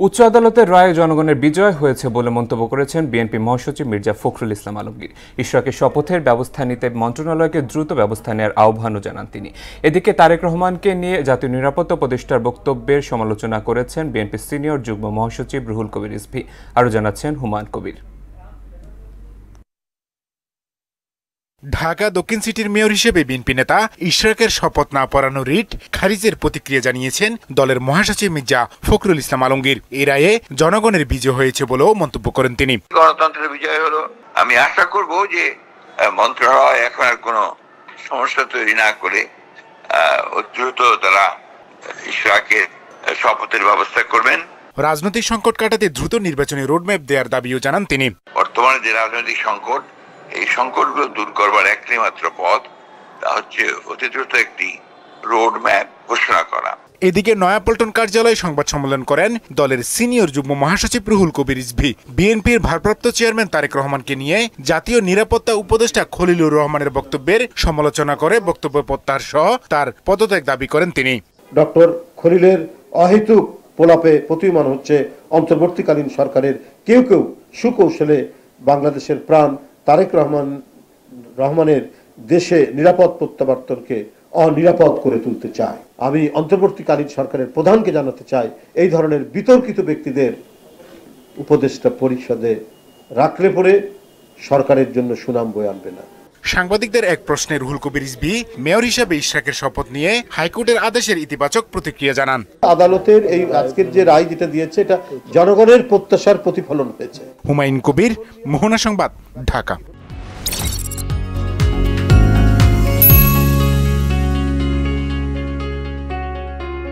উচ্চ আদালতের রায়ে জনগণের বিজয় হয়েছে বলে মন্তব্য করেছেন বিএনপি মহাসচিব মির্জা ফখরুল ইসলাম আলমগীর। ইশরাকের শপথের ব্যবস্থা নিতে মন্ত্রণালয়কে দ্রুত ব্যবস্থা নেওয়ার আহ্বানও জানান তিনি। এদিকে তারেক রহমানকে নিয়ে জাতীয় নিরাপত্তা উপদেষ্টার বক্তব্যের সমালোচনা করেছেন বিএনপির সিনিয়র যুগ্ম মহাসচিব রুহুল কবির রিজভী। আরও জানাচ্ছেন হুমায়ুন কবির। ঢাকা দক্ষিণ সিটির মেয়র হিসেবে বিএনপি নেতা ইশরাকের শপথ না পড়ানো রিট খারিজের প্রতিক্রিয়া জানিয়েছেন দলের মহাসচিব মির্জা ফখরুল ইসলাম আলমগীর। এই রায়ে জনগণের বিজয় হয়েছে বলেও মন্তব্য করেন তিনি। গণতন্ত্রের বিজয় হলো। আমি আশা করব যে মন্ত্রণালয় এখন আর কোনো সমস্যা তৈরি না করে দ্রুত তারা ইশরাকের শপথের ব্যবস্থা করবেন। রাজনৈতিক সংকট কাটাতে দ্রুত নির্বাচনী রোডম্যাপ দেওয়ার দাবিও জানান তিনি। বর্তমানে যে রাজনৈতিক সংকট, এই সংকটগুলো দূর করবার একটাই মাত্র পথ, তা হচ্ছে অতি দ্রুত একটি রোড ম্যাপ ঘোষণা করা। এদিকে নয়াপল্টন কার্যালয়ে সংবাদ সম্মেলন করেন দলের সিনিয়র যুগ্ম মহাসচিব রুহুল কবির রিজভী। বিএনপির ভারপ্রাপ্ত চেয়ারম্যান তারেক রহমানকে নিয়ে জাতীয় নিরাপত্তা উপদেষ্টা খলিলুর রহমানের বক্তব্যের সমালোচনা করে বক্তব্য প্রত্যাহার সহ তার পদত্যাগ দাবি করেন তিনি। ডক্টর খলিলের অহেতুক প্রলাপে প্রতীয়মান হচ্ছে অন্তর্বর্তীকালীন সরকারের কেউ কেউ সুকৌশলে বাংলাদেশের প্রাণ তারেক রহমানের দেশে নিরাপদ প্রত্যাবর্তনকে অনিরাপদ করে তুলতে চায়। আমি অন্তর্বর্তীকালীন সরকারের প্রধানকে জানাতে চাই, এই ধরনের বিতর্কিত ব্যক্তিদের উপদেষ্টা পরিষদে রাখলে পরে সরকারের জন্য সুনাম বয়ে আনবে না। সাংবাদিকদের এক প্রশ্নে রুহুল কবির রিজভী মেয়র হিসেবে ইশরাকের শপথ নিয়ে হাইকোর্টের আদেশের ইতিবাচক প্রতিক্রিয়া জানান। আদালতের এই আজকের যে রায় যেটা দিয়েছে, এটা জনগণের প্রত্যাশার প্রতিফলন হয়েছে। হুমায়ুন কবির, মোহনা সংবাদ, ঢাকা।